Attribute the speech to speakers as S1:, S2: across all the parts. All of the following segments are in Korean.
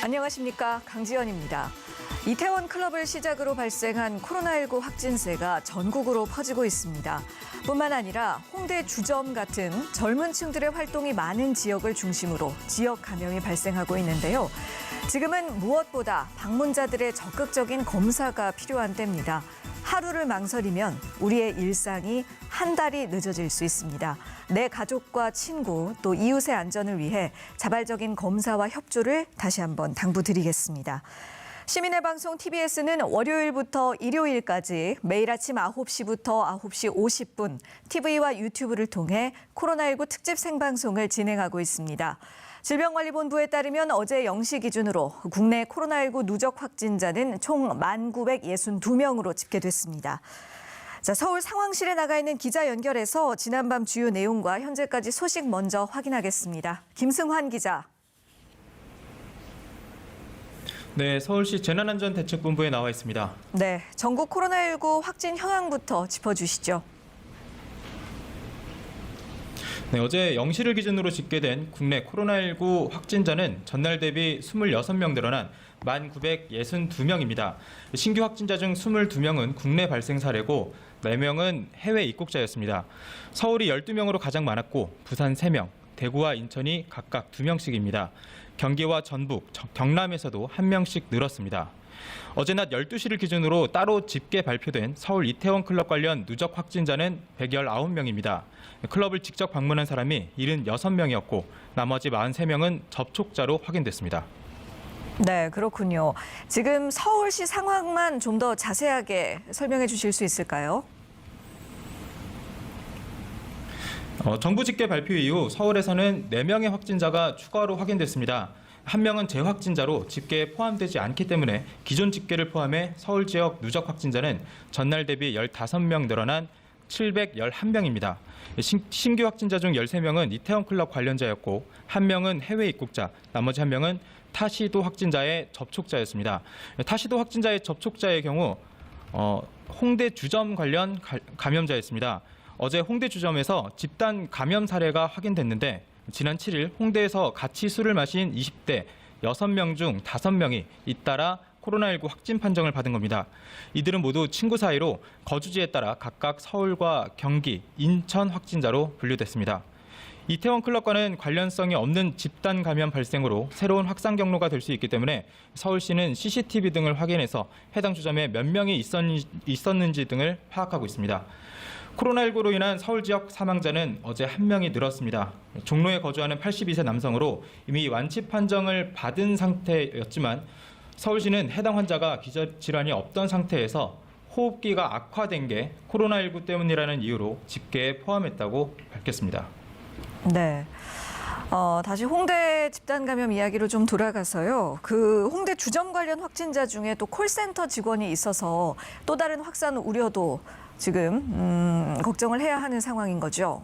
S1: 안녕하십니까, 강지연입니다. 이태원 클럽을 시작으로 발생한 코로나19 확진세가 전국으로 퍼지고 있습니다. 뿐만 아니라 홍대 주점 같은 젊은 층들의 활동이 많은 지역을 중심으로 지역 감염이 발생하고 있는데요. 지금은 무엇보다 방문자들의 적극적인 검사가 필요한 때입니다. 하루를 망설이면 우리의 일상이 한 달이 늦어질 수 있습니다. 내 가족과 친구 또 이웃의 안전을 위해 자발적인 검사와 협조를 다시 한번 당부드리겠습니다. 시민의 방송 TBS는 월요일부터 일요일까지 매일 아침 9시부터 9시 50분 TV와 유튜브를 통해 코로나19 특집 생방송을 진행하고 있습니다. 질병관리본부에 따르면 어제 0시 기준으로 국내 코로나19 누적 확진자는 총 1,962명으로 집계됐습니다. 자, 서울 상황실에 나가 있는 기자 연결해서 지난밤 주요 내용과 현재까지 소식 먼저 확인하겠습니다. 김승환 기자.
S2: 네, 서울시 재난안전대책본부에 나와 있습니다.
S1: 네, 전국 코로나19 확진 현황부터 짚어주시죠.
S2: 네, 어제 0시를 기준으로 집계된 국내 코로나19 확진자는 전날 대비 26명 늘어난 1,962명입니다. 신규 확진자 중 22명은 국내 발생 사례고 4명은 해외 입국자였습니다. 서울이 12명으로 가장 많았고 부산 3명, 대구와 인천이 각각 2명씩입니다. 경기와 전북, 경남에서도 1명씩 늘었습니다. 어제 낮 12시를 기준으로 따로 집계 발표된 서울 이태원 클럽 관련 누적 확진자는 119명입니다. 클럽을 직접 방문한 사람이 76명이었고 나머지 43명은 접촉자로 확인됐습니다.
S1: 네, 그렇군요. 지금 서울시 상황만 좀 더 자세하게 설명해 주실 수 있을까요?
S2: 정부 집계 발표 이후 서울에서는 4명의 확진자가 추가로 확인됐습니다. 1명은 재확진자로 집계에 포함되지 않기 때문에 기존 집계를 포함해 서울 지역 누적 확진자는 전날 대비 15명 늘어난 711명입니다. 신규 확진자 중 13명은 이태원 클럽 관련자였고 1명은 해외 입국자, 나머지 1명은 타시도 확진자의 접촉자였습니다. 타시도 확진자의 접촉자의 경우 홍대 주점 관련 감염자였습니다. 어제 홍대 주점에서 집단 감염 사례가 확인됐는데 지난 7일 홍대에서 같이 술을 마신 20대 6명 중 5명이 잇따라 코로나19 확진 판정을 받은 겁니다. 이들은 모두 친구 사이로 거주지에 따라 각각 서울과 경기, 인천 확진자로 분류됐습니다. 이태원 클럽과는 관련성이 없는 집단 감염 발생으로 새로운 확산 경로가 될 수 있기 때문에 서울시는 CCTV 등을 확인해서 해당 주점에 몇 명이 있었는지 등을 파악하고 있습니다. 코로나19로 인한 서울 지역 사망자는 어제 1명이 늘었습니다. 종로에 거주하는 82세 남성으로 이미 완치 판정을 받은 상태였지만 서울시는 해당 환자가 기저질환이 없던 상태에서 호흡기가 악화된 게 코로나19 때문이라는 이유로 집계에 포함했다고 밝혔습니다.
S1: 네. 다시 홍대 집단 감염 이야기로 좀 돌아가서요. 그 홍대 주점 관련 확진자 중에 또 콜센터 직원이 있어서 또 다른 확산 우려도 지금 걱정을 해야 하는 상황인 거죠.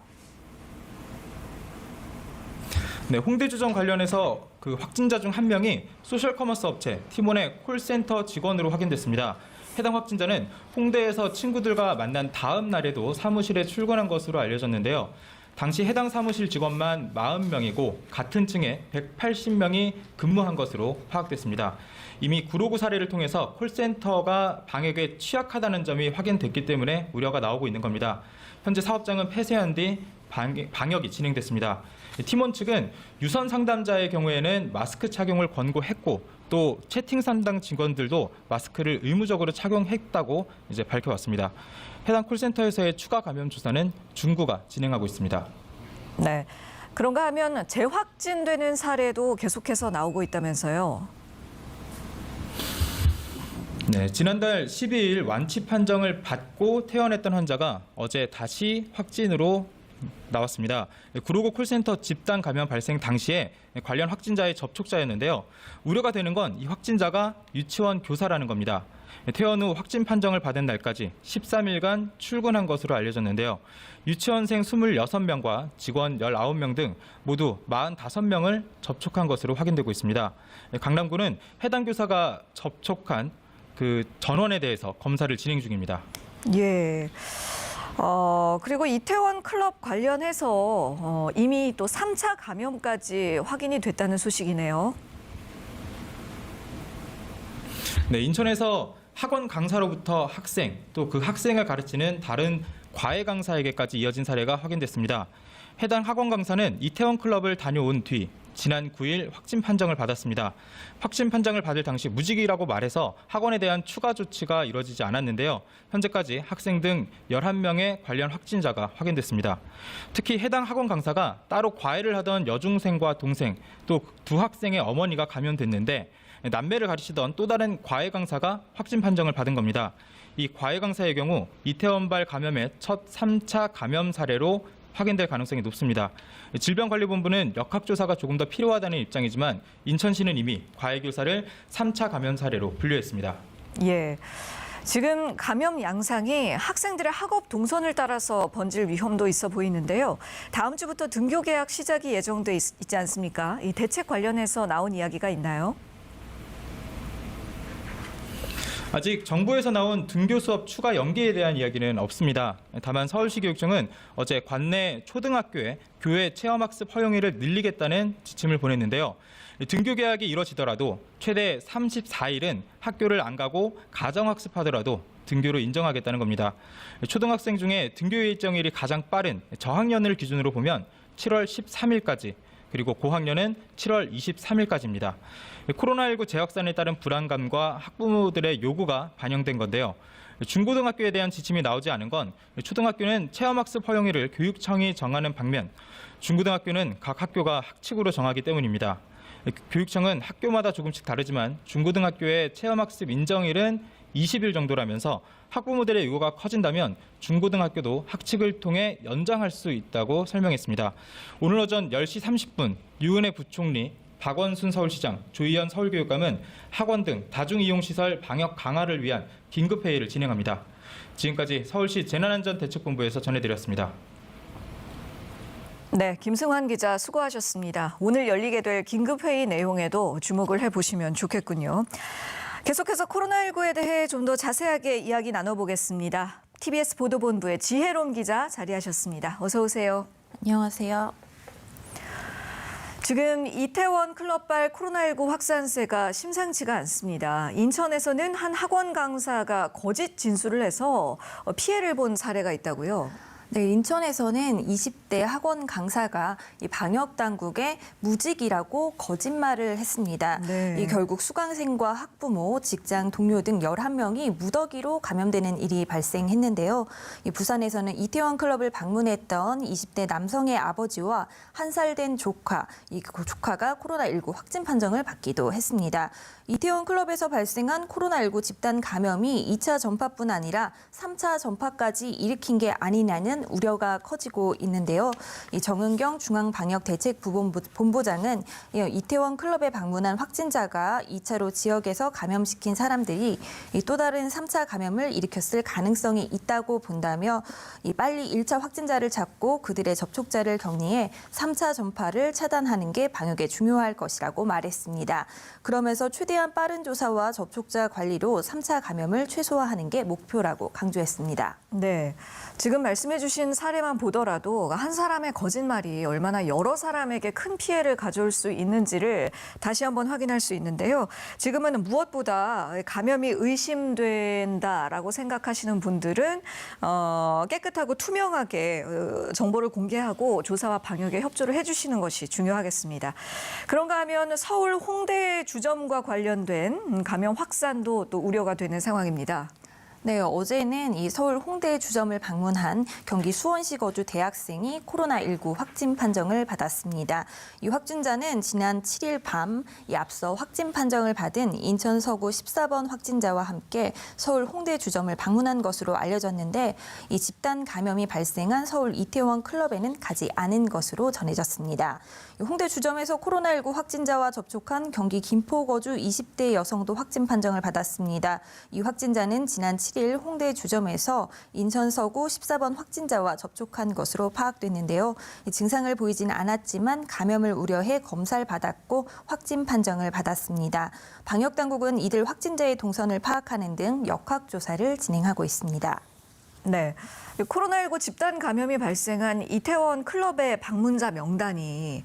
S2: 네, 홍대 주점 관련해서 그 확진자 중 1명이 소셜 커머스 업체 티몬의 콜센터 직원으로 확인됐습니다. 해당 확진자는 홍대에서 친구들과 만난 다음 날에도 사무실에 출근한 것으로 알려졌는데요. 당시 해당 사무실 직원만 40명이고 같은 층에 180명이 근무한 것으로 파악됐습니다. 이미 구로구 사례를 통해서 콜센터가 방역에 취약하다는 점이 확인됐기 때문에 우려가 나오고 있는 겁니다. 현재 사업장은 폐쇄한 뒤 방역이 진행됐습니다. 팀원 측은 유선 상담자의 경우에는 마스크 착용을 권고했고 또 채팅 상담 직원들도 마스크를 의무적으로 착용했다고 이제 밝혀왔습니다. 해당 콜센터에서의 추가 감염 조사는 중구가 진행하고 있습니다.
S1: 네, 그런가 하면 재확진되는 사례도 계속해서 나오고 있다면서요.
S2: 네, 지난달 12일 완치 판정을 받고 퇴원했던 환자가 어제 다시 확진으로 나왔습니다. 구로구 콜센터 집단 감염 발생 당시에 관련 확진자의 접촉자였는데요. 우려가 되는 건 이 확진자가 유치원 교사라는 겁니다. 퇴원 후 확진 판정을 받은 날까지 13일간 출근한 것으로 알려졌는데요. 유치원생 26명과 직원 19명 등 모두 45명을 접촉한 것으로 확인되고 있습니다. 강남구는 해당 교사가 접촉한 그 전원에 대해서 검사를 진행 중입니다.
S1: 예. 그리고 이태원 클럽 관련해서 이미 또 3차 감염까지 확인이 됐다는 소식이네요.
S2: 네, 인천에서 학원 강사로부터 학생, 또 그 학생을 가르치는 다른 과외 강사에게까지 이어진 사례가 확인됐습니다. 해당 학원 강사는 이태원 클럽을 다녀온 뒤 지난 9일 확진 판정을 받았습니다. 확진 판정을 받을 당시 무직이라고 말해서 학원에 대한 추가 조치가 이뤄지지 않았는데요. 현재까지 학생 등 11명의 관련 확진자가 확인됐습니다. 특히 해당 학원 강사가 따로 과외를 하던 여중생과 동생, 또 두 학생의 어머니가 감염됐는데 남매를 가르치던 또 다른 과외 강사가 확진 판정을 받은 겁니다. 이 과외 강사의 경우 이태원발 감염의 첫 3차 감염 사례로 확인될 가능성이 높습니다. 질병관리본부는 역학조사가 조금 더 필요하다는 입장이지만 인천시는 이미 과외 교사를 3차 감염 사례로 분류했습니다.
S1: 예. 지금 감염 양상이 학생들의 학업 동선을 따라서 번질 위험도 있어 보이는데요. 다음 주부터 등교 개학 시작이 예정돼 있지 않습니까? 이 대책 관련해서 나온 이야기가 있나요?
S2: 아직 정부에서 나온 등교 수업 추가 연기에 대한 이야기는 없습니다. 다만 서울시 교육청은 어제 관내 초등학교에 교외 체험학습 허용일을 늘리겠다는 지침을 보냈는데요. 등교 개학이 이뤄지더라도 최대 34일은 학교를 안 가고 가정학습하더라도 등교로 인정하겠다는 겁니다. 초등학생 중에 등교 일정일이 가장 빠른 저학년을 기준으로 보면 7월 13일까지, 그리고 고학년은 7월 23일까지입니다. 코로나19 재확산에 따른 불안감과 학부모들의 요구가 반영된 건데요. 중고등학교에 대한 지침이 나오지 않은 건 초등학교는 체험학습 허용일을 교육청이 정하는 반면 중고등학교는 각 학교가 학칙으로 정하기 때문입니다. 교육청은 학교마다 조금씩 다르지만 중고등학교의 체험학습 인정일은 20일 정도라면서 학부모들의 요구가 커진다면 중고등학교도 학칙을 통해 연장할 수 있다고 설명했습니다. 오늘 오전 10시 30분 유은혜 부총리, 박원순 서울시장, 조희연 서울교육감은 학원 등 다중이용시설 방역 강화를 위한 긴급회의를 진행합니다. 지금까지 서울시 재난안전대책본부에서 전해드렸습니다.
S1: 네, 김승환 기자 수고하셨습니다. 오늘 열리게 될 긴급회의 내용에도 주목을 해보시면 좋겠군요. 계속해서 코로나19에 대해 좀 더 자세하게 이야기 나눠보겠습니다. TBS 보도본부의 지혜롬 기자 자리하셨습니다. 어서 오세요.
S3: 안녕하세요.
S1: 지금 이태원 클럽발 코로나19 확산세가 심상치가 않습니다. 인천에서는 한 학원 강사가 거짓 진술을 해서 피해를 본 사례가 있다고요.
S3: 네, 인천에서는 20대 학원 강사가 이 방역 당국에 무직이라고 거짓말을 했습니다.
S1: 네.
S3: 이 결국 수강생과 학부모, 직장 동료 등 11명이 무더기로 감염되는 일이 발생했는데요. 이 부산에서는 이태원 클럽을 방문했던 20대 남성의 아버지와 1살 된 조카, 그 조카가 코로나19 확진 판정을 받기도 했습니다. 이태원 클럽에서 발생한 코로나19 집단 감염이 2차 전파뿐 아니라 3차 전파까지 일으킨 게 아니냐는 우려가 커지고 있는데요. 이 정은경 중앙방역대책본부장은 이태원 클럽에 방문한 확진자가 2차로 지역에서 감염시킨 사람들이 또 다른 3차 감염을 일으켰을 가능성이 있다고 본다며 빨리 1차 확진자를 잡고 그들의 접촉자를 격리해 3차 전파를 차단하는 게 방역에 중요할 것이라고 말했습니다. 그러면서 최대한 빠른 조사와 접촉자 관리로 3차 감염을 최소화하는 게 목표라고 강조했습니다.
S1: 네, 지금 말씀해 주신 사례만 보더라도 한 사람의 거짓말이 얼마나 여러 사람에게 큰 피해를 가져올 수 있는지를 다시 한번 확인할 수 있는데요. 지금은 무엇보다 감염이 의심된다라고 생각하시는 분들은 깨끗하고 투명하게 정보를 공개하고 조사와 방역에 협조를 해주시는 것이 중요하겠습니다. 그런가 하면 서울 홍대 주점과 관련된 감염 확산도 또 우려가 되는 상황입니다.
S3: 네, 어제는 이 서울 홍대 주점을 방문한 경기 수원시 거주 대학생이 코로나19 확진 판정을 받았습니다. 이 확진자는 지난 7일 밤 앞서 확진 판정을 받은 인천 서구 14번 확진자와 함께 서울 홍대 주점을 방문한 것으로 알려졌는데 이 집단 감염이 발생한 서울 이태원 클럽에는 가지 않은 것으로 전해졌습니다. 홍대 주점에서 코로나19 확진자와 접촉한 경기 김포 거주 20대 여성도 확진 판정을 받았습니다. 이 확진자는 지난 7일 홍대 주점에서 인천 서구 14번 확진자와 접촉한 것으로 파악됐는데요. 증상을 보이진 않았지만 감염을 우려해 검사를 받았고 확진 판정을 받았습니다. 방역당국은 이들 확진자의 동선을 파악하는 등 역학조사를 진행하고 있습니다.
S1: 네, 코로나19 집단 감염이 발생한 이태원 클럽의 방문자 명단이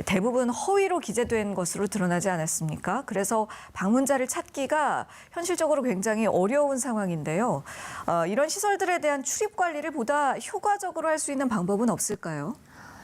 S1: 대부분 허위로 기재된 것으로 드러나지 않았습니까? 그래서 방문자를 찾기가 현실적으로 굉장히 어려운 상황인데요. 이런 시설들에 대한 출입 관리를 보다 효과적으로 할 수 있는 방법은 없을까요?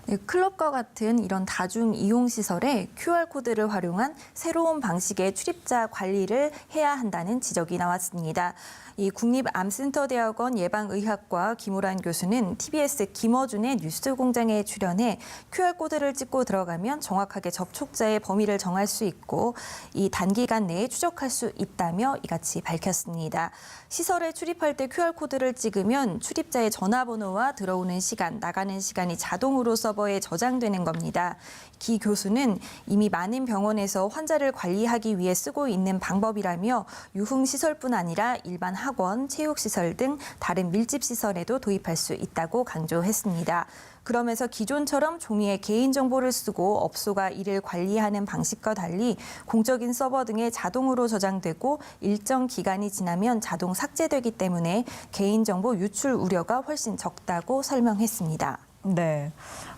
S3: 네, 클럽과 같은 이런 다중 이용 시설에 QR코드를 활용한 새로운 방식의 출입자 관리를 해야 한다는 지적이 나왔습니다. 이 국립암센터대학원 예방의학과 김우란 교수는 TBS 김어준의 뉴스공장에 출연해 QR코드를 찍고 들어가면 정확하게 접촉자의 범위를 정할 수 있고 이 단기간 내에 추적할 수 있다며 이같이 밝혔습니다. 시설에 출입할 때 QR코드를 찍으면 출입자의 전화번호와 들어오는 시간, 나가는 시간이 자동으로 서버에 저장되는 겁니다. 기 교수는 이미 많은 병원에서 환자를 관리하기 위해 쓰고 있는 방법이라며 유흥시설뿐 아니라 일반 학원, 체육시설 등 다른 밀집시설에도 도입할 수 있다고 강조했습니다. 그러면서 기존처럼 종이에 개인정보를 쓰고 업소가 이를 관리하는 방식과 달리 공적인 서버 등에 자동으로 저장되고 일정 기간이 지나면 자동 삭제되기 때문에 개인정보 유출 우려가 훨씬 적다고 설명했습니다.
S1: 네,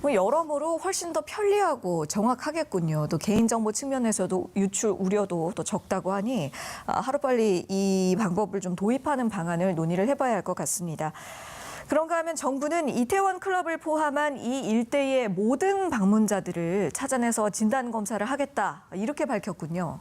S1: 여러모로 훨씬 더 편리하고 정확하겠군요. 또 개인정보 측면에서도 유출 우려도 또 적다고 하니 하루빨리 이 방법을 좀 도입하는 방안을 논의를 해봐야 할 것 같습니다. 그런가 하면 정부는 이태원 클럽을 포함한 이 일대의 모든 방문자들을 찾아내서 진단검사를 하겠다, 이렇게 밝혔군요.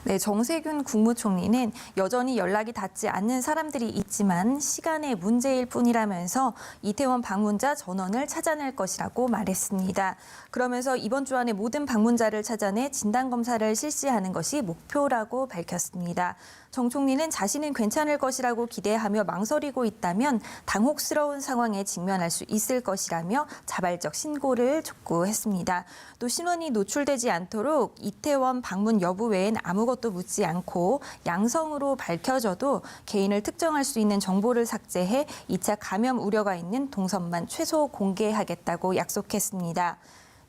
S3: 네, 정세균 국무총리는 여전히 연락이 닿지 않는 사람들이 있지만 시간의 문제일 뿐이라면서 이태원 방문자 전원을 찾아낼 것이라고 말했습니다. 그러면서 이번 주 안에 모든 방문자를 찾아내 진단검사를 실시하는 것이 목표라고 밝혔습니다. 정 총리는 자신은 괜찮을 것이라고 기대하며 망설이고 있다면 당혹스러운 상황에 직면할 수 있을 것이라며 자발적 신고를 촉구했습니다. 또 신원이 노출되지 않도록 이태원 방문 여부 외엔 아무것도 묻지 않고 양성으로 밝혀져도 개인을 특정할 수 있는 정보를 삭제해 2차 감염 우려가 있는 동선만 최소 공개하겠다고 약속했습니다.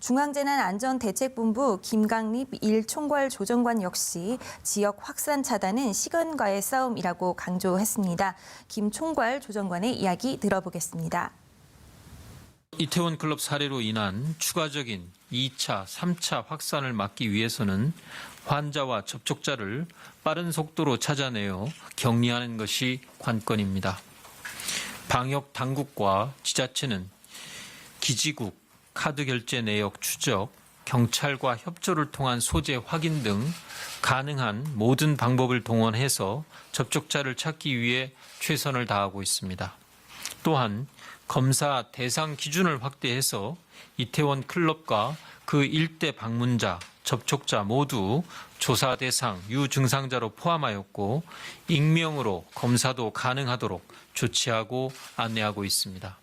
S3: 중앙재난안전대책본부 김강립 1총괄 조정관 역시 지역 확산 차단은 시간과의 싸움이라고 강조했습니다. 김 총괄 조정관의 이야기 들어보겠습니다.
S4: 이태원 클럽 사례로 인한 추가적인 2차, 3차 확산을 막기 위해서는 환자와 접촉자를 빠른 속도로 찾아내어 격리하는 것이 관건입니다. 방역 당국과 지자체는 기지국, 카드 결제 내역 추적, 경찰과 협조를 통한 소재 확인 등 가능한 모든 방법을 동원해서 접촉자를 찾기 위해 최선을 다하고 있습니다. 또한 검사 대상 기준을 확대해서 이태원 클럽과 그 일대 방문자, 접촉자 모두 조사 대상 유증상자로 포함하였고 익명으로 검사도 가능하도록 조치하고 안내하고 있습니다.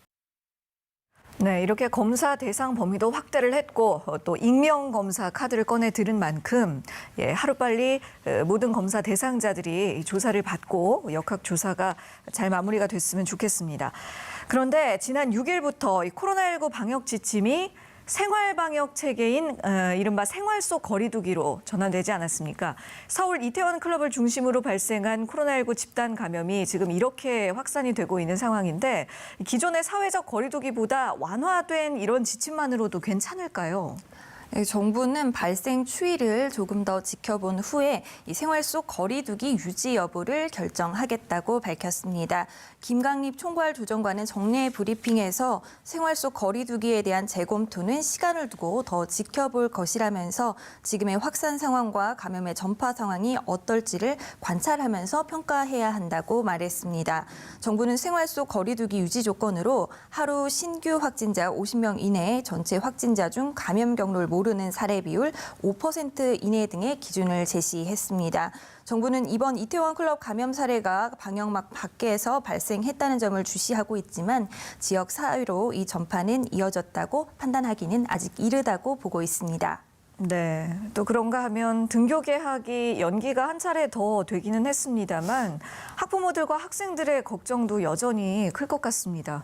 S1: 네, 이렇게 검사 대상 범위도 확대를 했고 또 익명 검사 카드를 꺼내 들은 만큼 하루빨리 모든 검사 대상자들이 조사를 받고 역학 조사가 잘 마무리가 됐으면 좋겠습니다. 그런데 지난 6일부터 이 코로나19 방역 지침이 생활 방역 체계인 이른바 생활 속 거리두기로 전환되지 않았습니까? 서울 이태원 클럽을 중심으로 발생한 코로나19 집단 감염이 지금 이렇게 확산이 되고 있는 상황인데 기존의 사회적 거리두기보다 완화된 이런 지침만으로도 괜찮을까요?
S3: 네, 정부는 발생 추이를 조금 더 지켜본 후에 이 생활 속 거리두기 유지 여부를 결정하겠다고 밝혔습니다. 김강립 총괄 조정관은 정례 브리핑에서 생활 속 거리두기에 대한 재검토는 시간을 두고 더 지켜볼 것이라면서 지금의 확산 상황과 감염의 전파 상황이 어떨지를 관찰하면서 평가해야 한다고 말했습니다. 정부는 생활 속 거리두기 유지 조건으로 하루 신규 확진자 50명 이내 전체 확진자 중 감염 경로를 모르는 사례 비율 5% 이내 등의 기준을 제시했습니다. 정부는 이번 이태원 클럽 감염 사례가 방역막 밖에서 발생했다는 점을 주시하고 있지만 지역 사회로 이 전파는 이어졌다고 판단하기는 아직 이르다고 보고 있습니다.
S1: 네, 또 그런가 하면 등교 개학이 연기가 한 차례 더 되기는 했습니다만 학부모들과 학생들의 걱정도 여전히 클 것 같습니다.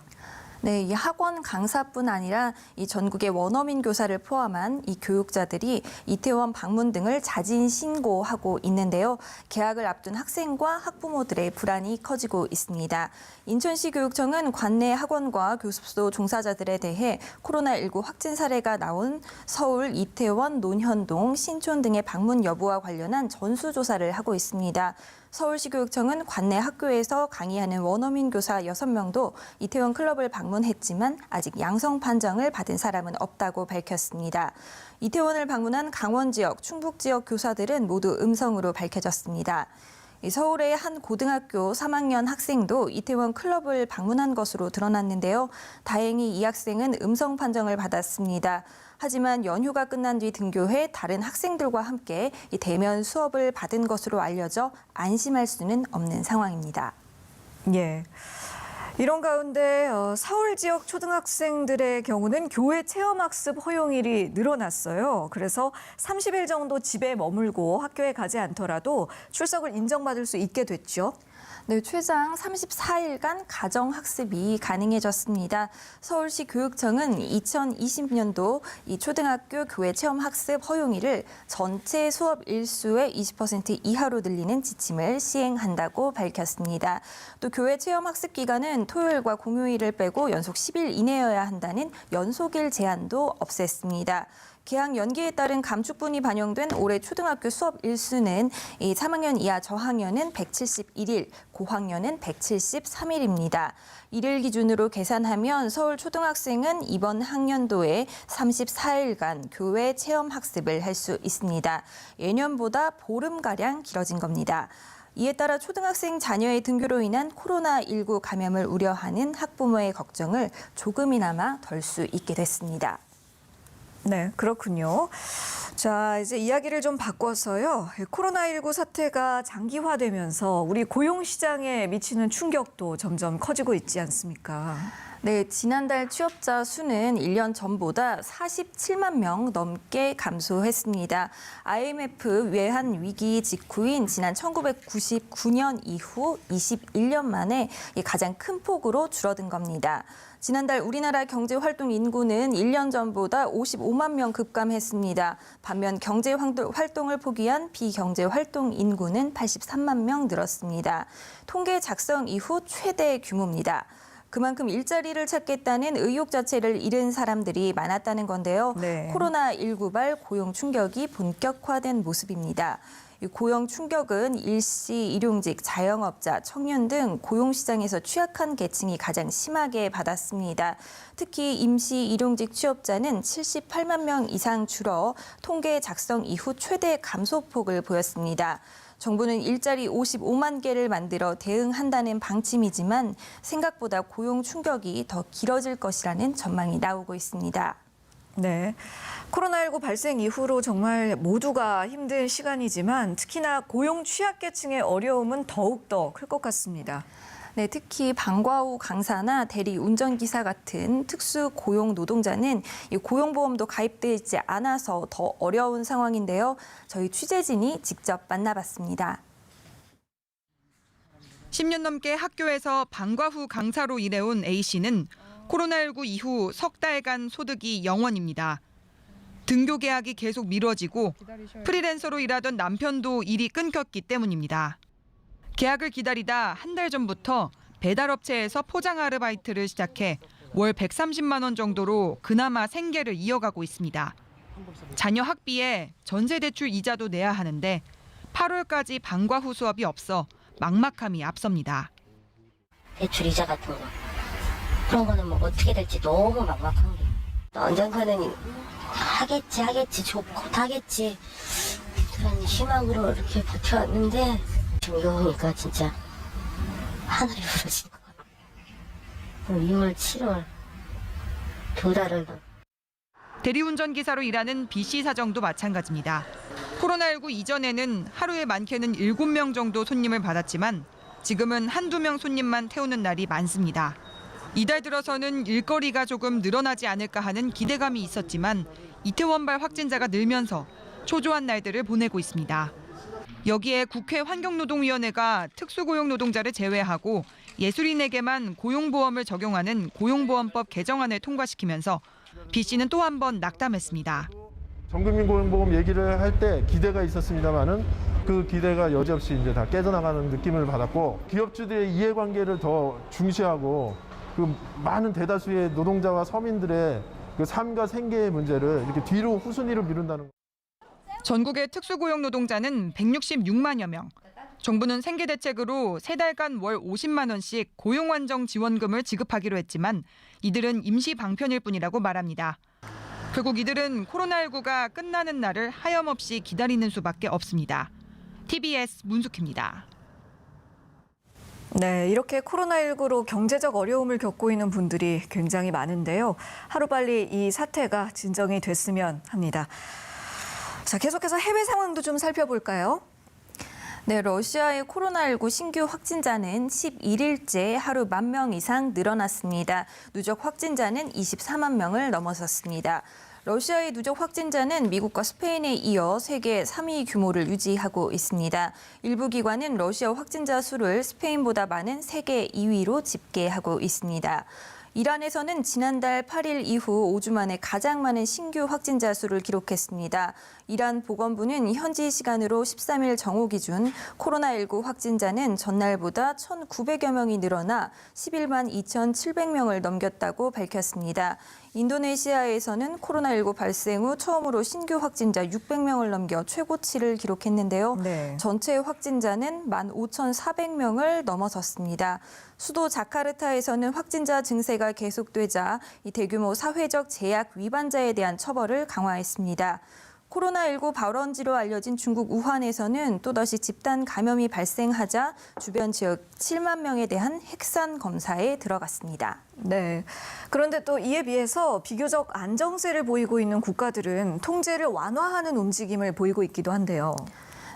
S3: 네, 이 학원 강사뿐 아니라 이 전국의 원어민 교사를 포함한 이 교육자들이 이태원 방문 등을 자진 신고하고 있는데요. 개학을 앞둔 학생과 학부모들의 불안이 커지고 있습니다. 인천시 교육청은 관내 학원과 교습소 종사자들에 대해 코로나19 확진 사례가 나온 서울, 이태원, 논현동, 신촌 등의 방문 여부와 관련한 전수조사를 하고 있습니다. 서울시 교육청은 관내 학교에서 강의하는 원어민 교사 6명도 이태원 클럽을 방문했지만 아직 양성 판정을 받은 사람은 없다고 밝혔습니다. 이태원을 방문한 강원 지역, 충북 지역 교사들은 모두 음성으로 밝혀졌습니다. 서울의 한 고등학교 3학년 학생도 이태원 클럽을 방문한 것으로 드러났는데요. 다행히 이 학생은 음성 판정을 받았습니다. 하지만 연휴가 끝난 뒤 등교해 다른 학생들과 함께 이 대면 수업을 받은 것으로 알려져 안심할 수는 없는 상황입니다.
S1: 예. 이런 가운데 서울 지역 초등학생들의 경우는 교회 체험학습 허용일이 늘어났어요. 그래서 30일 정도 집에 머물고 학교에 가지 않더라도 출석을 인정받을 수 있게 됐죠.
S3: 네, 최장 34일간 가정학습이 가능해졌습니다. 서울시 교육청은 2020년도 이 초등학교 교회 체험학습 허용일을 전체 수업 일수의 20% 이하로 늘리는 지침을 시행한다고 밝혔습니다. 또 교회 체험학습 기간은 토요일과 공휴일을 빼고 연속 10일 이내여야 한다는 연속일 제한도 없앴습니다. 개학 연기에 따른 감축분이 반영된 올해 초등학교 수업 일수는 3학년 이하 저학년은 171일, 고학년은 173일입니다. 이를 기준으로 계산하면 서울 초등학생은 이번 학년도에 34일간 교외 체험 학습을 할 수 있습니다. 예년보다 보름가량 길어진 겁니다. 이에 따라 초등학생 자녀의 등교로 인한 코로나19 감염을 우려하는 학부모의 걱정을 조금이나마 덜 수 있게 됐습니다.
S1: 네, 그렇군요. 자, 이제 이야기를 좀 바꿔서요. 코로나19 사태가 장기화되면서 우리 고용시장에 미치는 충격도 점점 커지고 있지 않습니까?
S3: 네, 지난달 취업자 수는 1년 전보다 47만 명 넘게 감소했습니다. IMF 외환 위기 직후인 지난 1999년 이후 21년 만에 가장 큰 폭으로 줄어든 겁니다. 지난달 우리나라 경제활동 인구는 1년 전보다 55만 명 급감했습니다. 반면 경제활동을 포기한 비경제활동 인구는 83만 명 늘었습니다. 통계 작성 이후 최대 규모입니다. 그만큼 일자리를 찾겠다는 의욕 자체를 잃은 사람들이 많았다는 건데요.
S1: 네.
S3: 코로나19발 고용 충격이 본격화된 모습입니다. 고용 충격은 일시, 일용직, 자영업자, 청년 등 고용시장에서 취약한 계층이 가장 심하게 받았습니다. 특히 임시, 일용직 취업자는 78만 명 이상 줄어 통계 작성 이후 최대 감소폭을 보였습니다. 정부는 일자리 55만 개를 만들어 대응한다는 방침이지만 생각보다 고용 충격이 더 길어질 것이라는 전망이 나오고 있습니다.
S1: 네. 코로나19 발생 이후로 정말 모두가 힘든 시간이지만 특히나 고용 취약계층의 어려움은 더욱더 클 것 같습니다.
S3: 네, 특히 방과후 강사나 대리 운전기사 같은 특수 고용 노동자는 이 고용보험도 가입되지 않아서 더 어려운 상황인데요. 저희 취재진이 직접 만나봤습니다.
S5: 10년 넘게 학교에서 방과후 강사로 일해온 A씨는 코로나19 이후 석 달간 소득이 0원입니다. 등교 계약이 계속 미뤄지고 프리랜서로 일하던 남편도 일이 끊겼기 때문입니다. 계약을 기다리다 한 달 전부터 배달업체에서 포장 아르바이트를 시작해 월 130만 원 정도로 그나마 생계를 이어가고 있습니다. 자녀 학비에 전세대출 이자도 내야 하는데 8월까지 방과후 수업이 없어 막막함이 앞섭니다.
S6: 대출 이자 같은 거 그런 거는 뭐 어떻게 될지 너무 막막한 게 언젠가는 하겠지 좋고 하겠지 그런 희망으로 이렇게 버텨왔는데 지금 이거 보니까 진짜 하늘이 무너진 것 같아요. 6월, 7월 두 달을
S5: 대리운전 기사로 일하는 B씨 사정도 마찬가지입니다. 코로나19 이전에는 하루에 많게는 7명 정도 손님을 받았지만 지금은 한두 명 손님만 태우는 날이 많습니다. 이달 들어서는 일거리가 조금 늘어나지 않을까 하는 기대감이 있었지만 이태원발 확진자가 늘면서 초조한 날들을 보내고 있습니다. 여기에 국회 환경노동위원회가 특수고용 노동자를 제외하고 예술인에게만 고용보험을 적용하는 고용보험법 개정안을 통과시키면서 B 씨는 또 한 번 낙담했습니다.
S7: 전국민 고용보험 얘기를 할 때 기대가 있었습니다만은 그 기대가 여지없이 이제 다 깨져나가는 느낌을 받았고, 기업주들의 이해관계를 더 중시하고 그 많은 대다수의 노동자와 서민들의 그 삶과 생계의 문제를 이렇게 뒤로 후순위로 미룬다는 거.
S5: 전국의 특수고용 노동자는 166만여 명. 정부는 생계 대책으로 3달간 월 50만 원씩 고용안정 지원금을 지급하기로 했지만 이들은 임시 방편일 뿐이라고 말합니다. 결국 이들은 코로나19가 끝나는 날을 하염없이 기다리는 수밖에 없습니다. TBS 문숙희입니다.
S1: 네, 이렇게 코로나19로 경제적 어려움을 겪고 있는 분들이 굉장히 많은데요. 하루빨리 이 사태가 진정이 됐으면 합니다. 자, 계속해서 해외 상황도 좀 살펴볼까요?
S3: 네, 러시아의 코로나19 신규 확진자는 11일째 하루 10,000명 이상 늘어났습니다. 누적 확진자는 24만 명을 넘어섰습니다. 러시아의 누적 확진자는 미국과 스페인에 이어 세계 3위 규모를 유지하고 있습니다. 일부 기관은 러시아 확진자 수를 스페인보다 많은 세계 2위로 집계하고 있습니다. 이란에서는 지난달 8일 이후 5주 만에 가장 많은 신규 확진자 수를 기록했습니다. 이란 보건부는 현지 시간으로 13일 정오 기준 코로나19 확진자는 전날보다 1,900여 명이 늘어나 11만 2,700명을 넘겼다고 밝혔습니다. 인도네시아에서는 코로나19 발생 후 처음으로 신규 확진자 600명을 넘겨 최고치를 기록했는데요.
S1: 네.
S3: 전체 확진자는 15,400명을 넘어섰습니다. 수도 자카르타에서는 확진자 증세가 계속되자 이 대규모 사회적 제약 위반자에 대한 처벌을 강화했습니다. 코로나19 발원지로 알려진 중국 우한에서는 또다시 집단 감염이 발생하자 주변 지역 7만 명에 대한 핵산 검사에 들어갔습니다.
S1: 네. 그런데 또 이에 비해서 비교적 안정세를 보이고 있는 국가들은 통제를 완화하는 움직임을 보이고 있기도 한데요.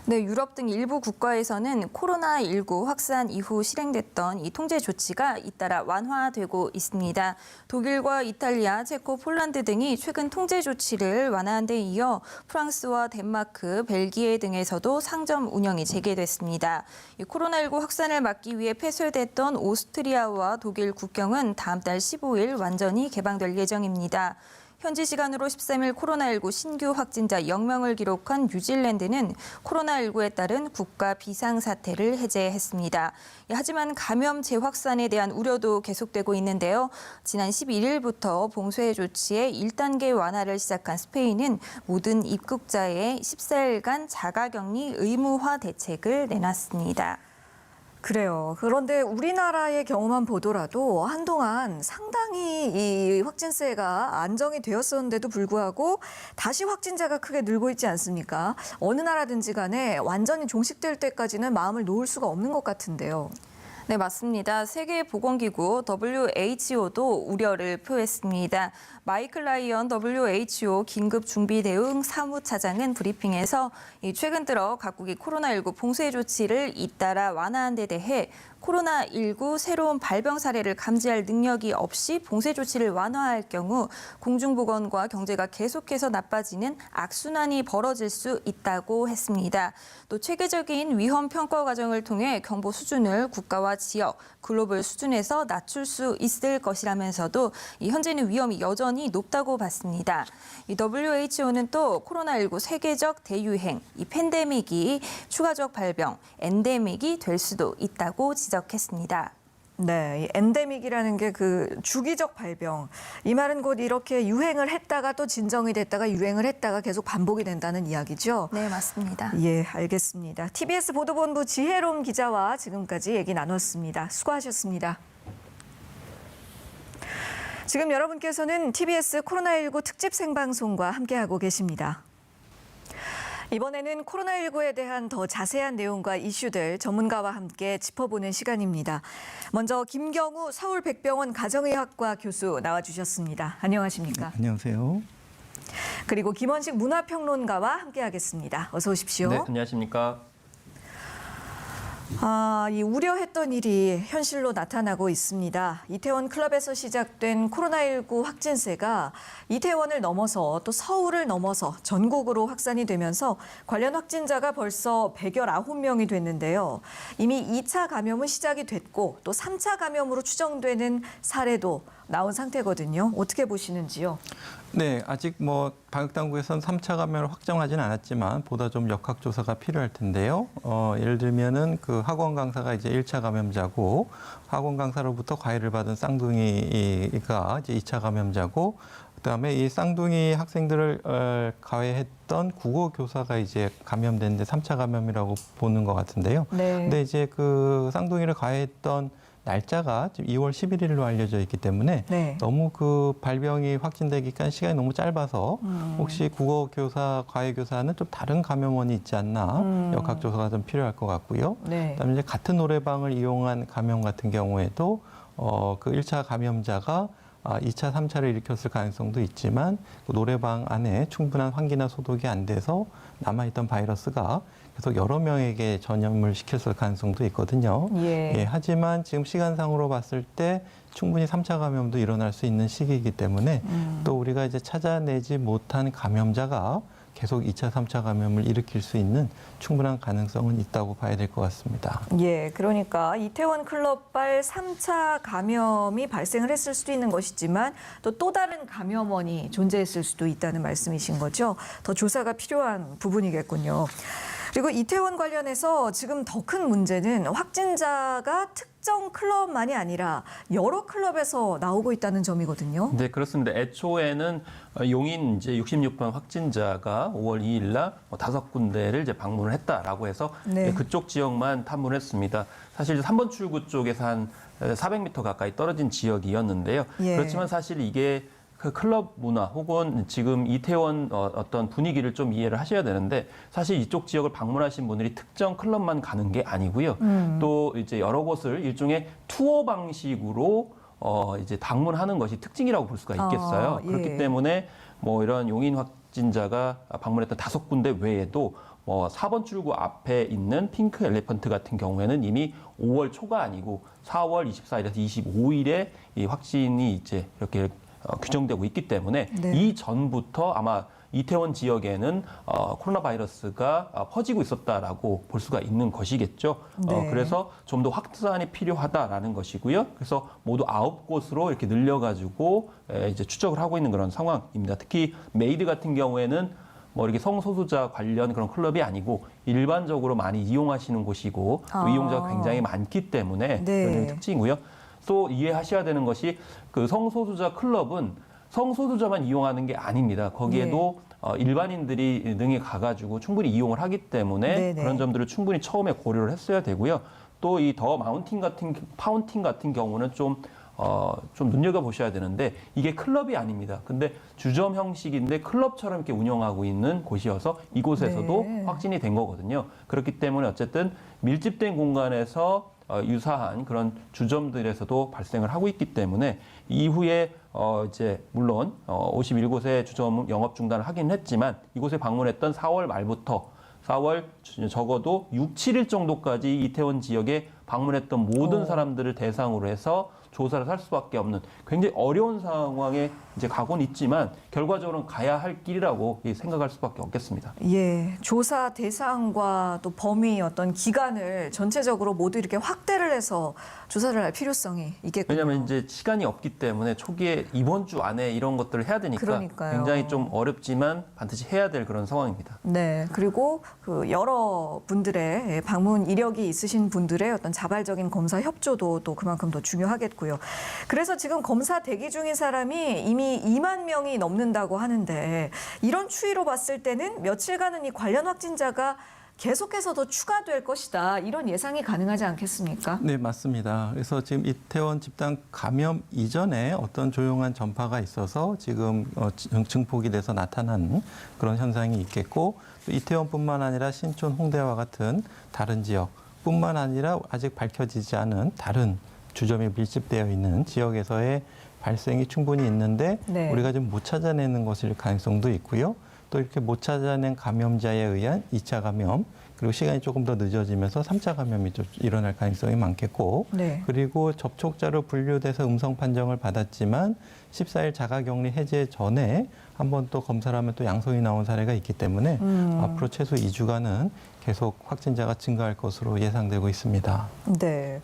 S3: 네, 유럽 등 일부 국가에서는 코로나19 확산 이후 실행됐던 이 통제 조치가 잇따라 완화되고 있습니다. 독일과 이탈리아, 체코, 폴란드 등이 최근 통제 조치를 완화한 데 이어 프랑스와 덴마크, 벨기에 등에서도 상점 운영이 재개됐습니다. 이 코로나19 확산을 막기 위해 폐쇄됐던 오스트리아와 독일 국경은 다음 달 15일 완전히 개방될 예정입니다. 현지 시간으로 13일 코로나19 신규 확진자 0명을 기록한 뉴질랜드는 코로나19에 따른 국가 비상사태를 해제했습니다. 하지만 감염 재확산에 대한 우려도 계속되고 있는데요. 지난 11일부터 봉쇄 조치의 1단계 완화를 시작한 스페인은 모든 입국자의 14일간 자가격리 의무화 대책을 내놨습니다.
S1: 그래요. 그런데 우리나라의 경우만 보더라도 한동안 상당히 이 확진세가 안정이 되었었는데도 불구하고 다시 확진자가 크게 늘고 있지 않습니까? 어느 나라든지 간에 완전히 종식될 때까지는 마음을 놓을 수가 없는 것 같은데요.
S3: 네, 맞습니다. 세계보건기구 WHO도 우려를 표했습니다. 마이클 라이언 WHO 긴급준비대응 사무차장은 브리핑에서 최근 들어 각국이 코로나19 봉쇄 조치를 잇따라 완화한 데 대해 코로나19 새로운 발병 사례를 감지할 능력이 없이 봉쇄 조치를 완화할 경우 공중보건과 경제가 계속해서 나빠지는 악순환이 벌어질 수 있다고 했습니다. 또 체계적인 위험 평가 과정을 통해 경보 수준을 국가와 지역, 글로벌 수준에서 낮출 수 있을 것이라면서도 현재는 위험이 여전히 높다고 봤습니다. 이 WHO는 또 코로나19 세계적 대유행, 이 팬데믹이 추가적 발병, 엔데믹이 될 수도 있다고 지적했습니다.
S1: 네, 이 엔데믹이라는 게 그 주기적 발병. 이 말은 곧 이렇게 유행을 했다가 또 진정이 됐다가 유행을 했다가 계속 반복이 된다는 이야기죠.
S3: 네, 맞습니다.
S1: 예, 알겠습니다. TBS 보도본부 지혜롬 기자와 지금까지 얘기 나눴습니다. 수고하셨습니다. 지금 여러분께서는 TBS 코로나19 특집 생방송과 함께하고 계십니다. 이번에는 코로나19에 대한 더 자세한 내용과 이슈들 전문가와 함께 짚어보는 시간입니다. 먼저 김경우 서울백병원 가정의학과 교수 나와주셨습니다. 안녕하십니까?
S8: 네, 안녕하세요.
S1: 그리고 김원식 문화평론가와 함께하겠습니다. 어서 오십시오.
S9: 네, 안녕하십니까?
S1: 이 우려했던 일이 현실로 나타나고 있습니다. 이태원 클럽에서 시작된 코로나19 확진세가 이태원을 넘어서 또 서울을 넘어서 전국으로 확산이 되면서 관련 확진자가 벌써 119명이 됐는데요. 이미 2차 감염은 시작이 됐고 또 3차 감염으로 추정되는 사례도 나온 상태거든요. 어떻게 보시는지요?
S8: 네, 아직 방역당국에서는 3차 감염을 확정하지는 않았지만 보다 좀 역학조사가 필요할 텐데요. 예를 들면은 그 학원 강사가 이제 1차 감염자고 학원 강사로부터 과외를 받은 쌍둥이가 이제 2차 감염자고 그다음에 이 쌍둥이 학생들을 과외했던 국어 교사가 이제 감염됐는데 3차 감염이라고 보는 것 같은데요.
S1: 네.
S8: 근데 이제 그 쌍둥이를 과외했던 날짜가 지금 2월 11일로 알려져 있기 때문에
S1: 네.
S8: 너무 그 발병이 확진되기까지 시간이 너무 짧아서 혹시 국어 교사, 과외 교사는 좀 다른 감염원이 있지 않나 역학조사가 좀 필요할 것 같고요.
S1: 네.
S8: 그다음에 이제 같은 노래방을 이용한 감염 같은 경우에도 그 1차 감염자가 2차, 3차를 일으켰을 가능성도 있지만 그 노래방 안에 충분한 환기나 소독이 안 돼서 남아있던 바이러스가 계속 여러 명에게 전염을 시켰을 가능성도 있거든요.
S1: 예.
S8: 하지만 지금 시간상으로 봤을 때 충분히 3차 감염도 일어날 수 있는 시기이기 때문에 또 우리가 이제 찾아내지 못한 감염자가 계속 2차, 3차 감염을 일으킬 수 있는 충분한 가능성은 있다고 봐야 될 것 같습니다.
S1: 예, 그러니까 이태원 클럽발 3차 감염이 발생을 했을 수도 있는 것이지만 또 다른 감염원이 존재했을 수도 있다는 말씀이신 거죠. 더 조사가 필요한 부분이겠군요. 그리고 이태원 관련해서 지금 더 큰 문제는 확진자가 특정 클럽만이 아니라 여러 클럽에서 나오고 있다는 점이거든요.
S9: 네, 그렇습니다. 애초에는 용인 이제 66번 확진자가 5월 2일 날 5군데를 이제 방문을 했다라고 해서
S1: 네.
S9: 그쪽 지역만 탐문을 했습니다. 사실 3번 출구 쪽에서 한 400m 가까이 떨어진 지역이었는데요.
S1: 예.
S9: 그렇지만 사실 이게 그 클럽 문화 혹은 지금 이태원 어떤 분위기를 좀 이해를 하셔야 되는데 사실 이쪽 지역을 방문하신 분들이 특정 클럽만 가는 게 아니고요. 또 이제 여러 곳을 일종의 투어 방식으로 이제 방문하는 것이 특징이라고 볼 수가 있겠어요.
S1: 예.
S9: 그렇기 때문에 이런 용인 확진자가 방문했던 5군데 외에도 4번 출구 앞에 있는 핑크 엘리펀트 같은 경우에는 이미 5월 초가 아니고 4월 24일에서 25일에 이 확진이 이제 이렇게 규정되고 있기 때문에
S1: 네.
S9: 이전부터 아마 이태원 지역에는 코로나 바이러스가 퍼지고 있었다라고 볼 수가 있는 것이겠죠.
S1: 네.
S9: 그래서 좀 더 확산이 필요하다라는 것이고요. 그래서 모두 9곳으로 이렇게 늘려가지고 이제 추적을 하고 있는 그런 상황입니다. 특히 메이드 같은 경우에는 이렇게 성소수자 관련 그런 클럽이 아니고 일반적으로 많이 이용하시는 곳이고 이용자가 굉장히 많기 때문에
S1: 네.
S9: 그런 점이 특징이고요. 또 이해하셔야 되는 것이 그 성소수자 클럽은 성소수자만 이용하는 게 아닙니다. 거기에도 일반인들이 능히 가가지고 충분히 이용을 하기 때문에
S1: 네네.
S9: 그런 점들을 충분히 처음에 고려를 했어야 되고요. 또 이 더 파운틴 같은 경우는 좀 눈여겨보셔야 되는데 이게 클럽이 아닙니다. 근데 주점 형식인데 클럽처럼 이렇게 운영하고 있는 곳이어서 이곳에서도
S1: 네.
S9: 확진이 된 거거든요. 그렇기 때문에 어쨌든 밀집된 공간에서 유사한 그런 주점들에서도 발생을 하고 있기 때문에 이후에 이제 물론 51곳의 주점 영업 중단을 하긴 했지만 이곳에 방문했던 4월 말부터 4월 적어도 6, 7일 정도까지 이태원 지역에 방문했던 모든 사람들을 대상으로 해서 조사를 할 수밖에 없는 굉장히 어려운 상황에 이제 가곤 있지만 결과적으로는 가야 할 길이라고 생각할 수밖에 없겠습니다.
S1: 예, 조사 대상과 또 범위 어떤 기간을 전체적으로 모두 이렇게 확대를 해서 조사를 할 필요성이 있겠군요.
S9: 왜냐하면 이제 시간이 없기 때문에 초기에 이번 주 안에 이런 것들을 해야 되니까
S1: 그러니까요.
S9: 굉장히 좀 어렵지만 반드시 해야 될 그런 상황입니다.
S1: 네, 그리고 그 여러 분들의 방문 이력이 있으신 분들의 어떤 자발적인 검사 협조도 또 그만큼 더 중요하겠고요. 그래서 지금 검사 대기 중인 사람이 이미 2만 명이 넘는다고 하는데 이런 추이로 봤을 때는 며칠간은 이 관련 확진자가 계속해서 더 추가될 것이다. 이런 예상이 가능하지 않겠습니까?
S8: 네, 맞습니다. 그래서 지금 이태원 집단 감염 이전에 어떤 조용한 전파가 있어서 지금 증폭이 돼서 나타난 그런 현상이 있겠고 또 이태원뿐만 아니라 신촌, 홍대와 같은 다른 지역뿐만 아니라 아직 밝혀지지 않은 다른 주점이 밀집되어 있는 지역에서의 발생이 충분히 있는데
S1: 네.
S8: 우리가 좀 못 찾아내는 것일 가능성도 있고요. 또 이렇게 못 찾아낸 감염자에 의한 2차 감염, 그리고 시간이 조금 더 늦어지면서 3차 감염이 좀 일어날 가능성이 많겠고
S1: 네.
S8: 그리고 접촉자로 분류돼서 음성 판정을 받았지만 14일 자가격리 해제 전에 한 번 또 검사를 하면 또 양성이 나온 사례가 있기 때문에 앞으로 최소 2주간은 계속 확진자가 증가할 것으로 예상되고 있습니다.
S1: 네.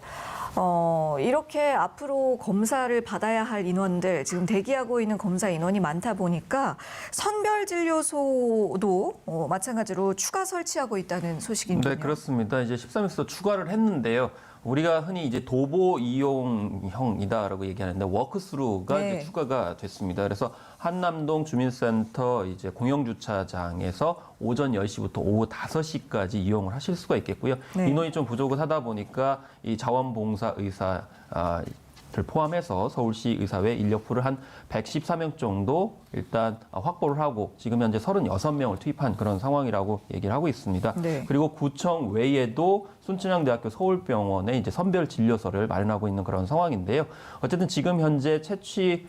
S1: 이렇게 앞으로 검사를 받아야 할 인원들, 지금 대기하고 있는 검사 인원이 많다 보니까 선별진료소도 마찬가지로 추가 설치하고 있다는 소식입니다.
S9: 네, 그렇습니다. 이제 13일부터 추가를 했는데요. 우리가 흔히 이제 도보 이용형이다라고 얘기하는데 워크스루가
S1: 네.
S9: 이제 추가가 됐습니다. 그래서 한남동 주민센터 이제 공영주차장에서 오전 10시부터 오후 5시까지 이용을 하실 수가 있겠고요.
S1: 네.
S9: 인원이 좀 부족을 하다 보니까 이 자원봉사 의사 를 포함해서 서울시 의사회 인력풀을 한 114명 정도 일단 확보를 하고 지금 현재 36명을 투입한 그런 상황이라고 얘기를 하고 있습니다.
S1: 네.
S9: 그리고 구청 외에도 순천향대학교 서울병원에 이제 선별 진료소를 마련하고 있는 그런 상황인데요. 어쨌든 지금 현재 채취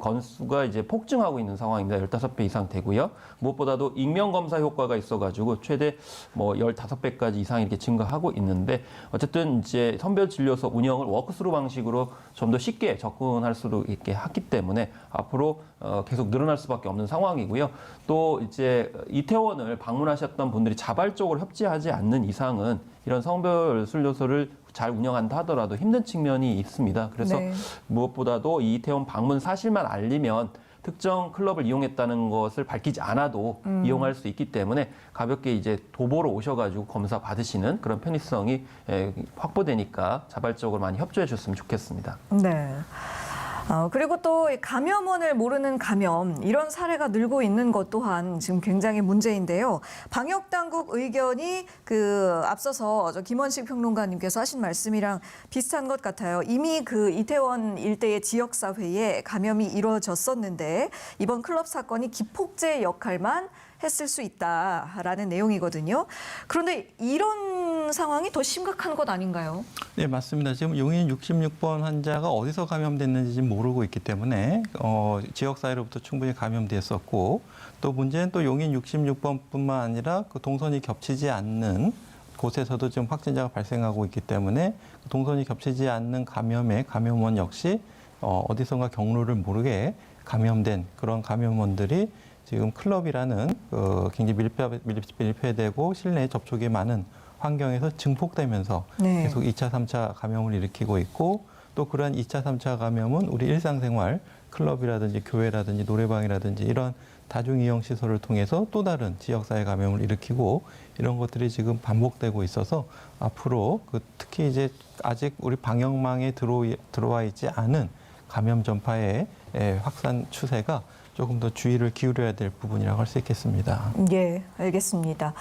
S9: 건수가 이제 폭증하고 있는 상황입니다. 15배 이상 되고요. 무엇보다도 익명검사 효과가 있어가지고 최대 뭐 15배까지 이상 이렇게 증가하고 있는데 어쨌든 이제 선별진료소 운영을 워크스루 방식으로 좀 더 쉽게 접근할 수 있게 했기 때문에 앞으로 계속 늘어날 수밖에 없는 상황이고요. 또 이제 이태원을 방문하셨던 분들이 자발적으로 협조하지 않는 이상은 이런 선별진료소를 잘 운영한다 하더라도 힘든 측면이 있습니다. 그래서
S1: 네.
S9: 무엇보다도 이 이태원 방문 사실만 알리면 특정 클럽을 이용했다는 것을 밝히지 않아도 이용할 수 있기 때문에 가볍게 이제 도보로 오셔가지고 검사 받으시는 그런 편의성이 확보되니까 자발적으로 많이 협조해 줬으면 좋겠습니다.
S1: 네. 그리고 또 감염원을 모르는 감염, 이런 사례가 늘고 있는 것 또한 지금 굉장히 문제인데요. 방역당국 의견이 앞서서 김원식 평론가님께서 하신 말씀이랑 비슷한 것 같아요. 이미 이태원 일대의 지역사회에 감염이 이루어졌었는데 이번 클럽 사건이 기폭제 역할만 했을 수 있다라는 내용이거든요. 그런데 이런 상황이 더 심각한 것 아닌가요?
S8: 네, 맞습니다. 지금 용인 66번 환자가 어디서 감염됐는지 지금 모르고 있기 때문에 지역사회로부터 충분히 감염됐었고 또 문제는 또 용인 66번뿐만 아니라 그 동선이 겹치지 않는 곳에서도 지금 확진자가 발생하고 있기 때문에 동선이 겹치지 않는 감염의 감염원 역시 어디선가 경로를 모르게 감염된 그런 감염원들이 지금 클럽이라는 굉장히 밀폐되고 실내 접촉이 많은 환경에서 증폭되면서
S1: 네.
S8: 계속 2차, 3차 감염을 일으키고 있고 또 그러한 2차, 3차 감염은 우리 일상생활 클럽이라든지 교회라든지 노래방이라든지 이런 다중이용시설을 통해서 또 다른 지역사회 감염을 일으키고 이런 것들이 지금 반복되고 있어서 앞으로 특히 이제 아직 우리 방역망에 들어와 있지 않은 감염 전파의 확산 추세가 조금 더 주의를 기울여야 될 부분이라고 할 수 있겠습니다.
S1: 예, 알겠습니다.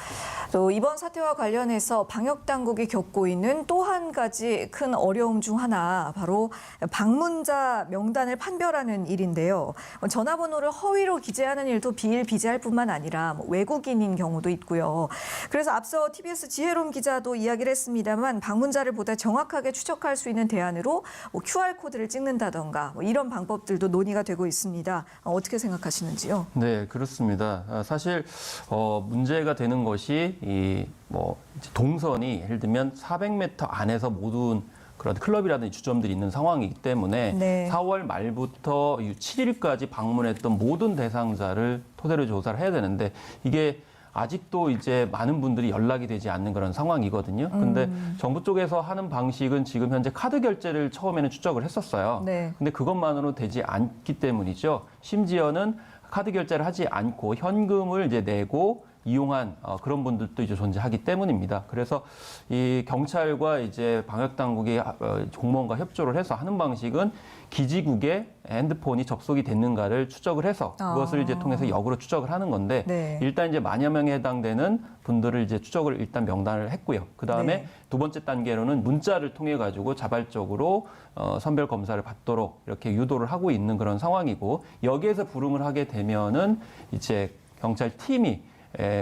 S1: 또 이번 사태와 관련해서 방역 당국이 겪고 있는 또 한 가지 큰 어려움 중 하나, 바로 방문자 명단을 판별하는 일인데요. 전화번호를 허위로 기재하는 일도 비일비재할 뿐만 아니라 외국인인 경우도 있고요. 그래서 앞서 TBS 지혜롬 기자도 이야기를 했습니다만 방문자를 보다 정확하게 추적할 수 있는 대안으로 QR코드를 찍는다던가 이런 방법들도 논의가 되고 있습니다. 어떻게 생각하시는지요?
S9: 네, 그렇습니다. 사실 문제가 되는 것이 동선이 예를 들면 400m 안에서 모든 그런 클럽이라든지 주점들이 있는 상황이기 때문에
S1: 네.
S9: 4월 말부터 7일까지 방문했던 모든 대상자를 토대로 조사를 해야 되는데 이게 아직도 이제 많은 분들이 연락이 되지 않는 그런 상황이거든요. 근데 정부 쪽에서 하는 방식은 지금 현재 카드 결제를 처음에는 추적을 했었어요.
S1: 네.
S9: 근데 그것만으로 되지 않기 때문이죠. 심지어는 카드 결제를 하지 않고 현금을 이제 내고 이용한 그런 분들도 이제 존재하기 때문입니다. 그래서 이 경찰과 이제 방역 당국이 공무원과 협조를 해서 하는 방식은 기지국에 핸드폰이 접속이 됐는가를 추적을 해서 그것을 이제 통해서 역으로 추적을 하는 건데
S1: 네.
S9: 일단 이제 만여 명에 해당되는 분들을 이제 추적을 일단 명단을 했고요. 그 다음에
S1: 네.
S9: 두 번째 단계로는 문자를 통해 가지고 자발적으로 선별 검사를 받도록 이렇게 유도를 하고 있는 그런 상황이고 여기에서 불응을 하게 되면은 이제 경찰 팀이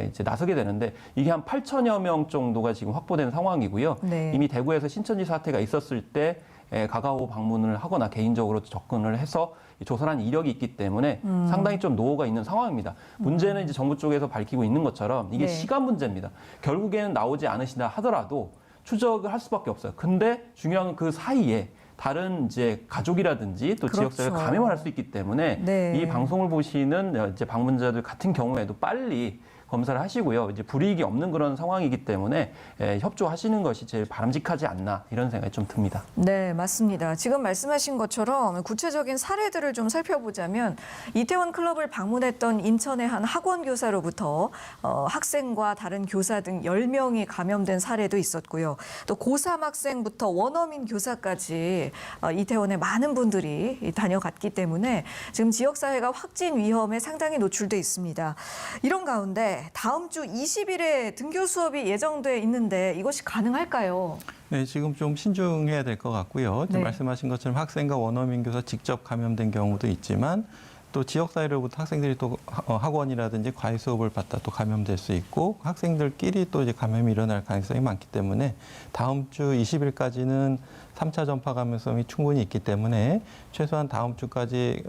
S9: 이제 나서게 되는데 이게 한 8천여 명 정도가 지금 확보된 상황이고요.
S1: 네.
S9: 이미 대구에서 신천지 사태가 있었을 때 가가오 방문을 하거나 개인적으로 접근을 해서 조사라는 이력이 있기 때문에 상당히 좀 노고가 있는 상황입니다. 문제는 이제 정부 쪽에서 밝히고 있는 것처럼 이게
S1: 네.
S9: 시간 문제입니다. 결국에는 나오지 않으시다 하더라도 추적을 할 수밖에 없어요. 근데 중요한 건 그 사이에 다른 이제 가족이라든지 또
S1: 그렇죠.
S9: 지역사회 감염을 할 수 있기 때문에
S1: 네.
S9: 이 방송을 보시는 이제 방문자들 같은 경우에도 빨리 검사를 하시고요. 이제 불이익이 없는 그런 상황이기 때문에 협조하시는 것이 제일 바람직하지 않나 이런 생각이 좀 듭니다.
S1: 네, 맞습니다. 지금 말씀하신 것처럼 구체적인 사례들을 좀 살펴보자면 이태원 클럽을 방문했던 인천의 한 학원 교사로부터 학생과 다른 교사 등 10명이 감염된 사례도 있었고요. 또 고3 학생부터 원어민 교사까지 이태원에 많은 분들이 다녀갔기 때문에 지금 지역사회가 확진 위험에 상당히 노출돼 있습니다. 이런 가운데 다음 주 20일에 등교 수업이 예정돼 있는데 이것이 가능할까요?
S8: 네, 지금 좀 신중해야 될 것 같고요.
S1: 네.
S8: 말씀하신 것처럼 학생과 원어민 교사 직접 감염된 경우도 있지만 또 지역사회로부터 학생들이 또 학원이라든지 과외 수업을 받다 또 감염될 수 있고 학생들끼리 또 이제 감염이 일어날 가능성이 많기 때문에 다음 주 20일까지는 3차 전파 감염성이 충분히 있기 때문에 최소한 다음 주까지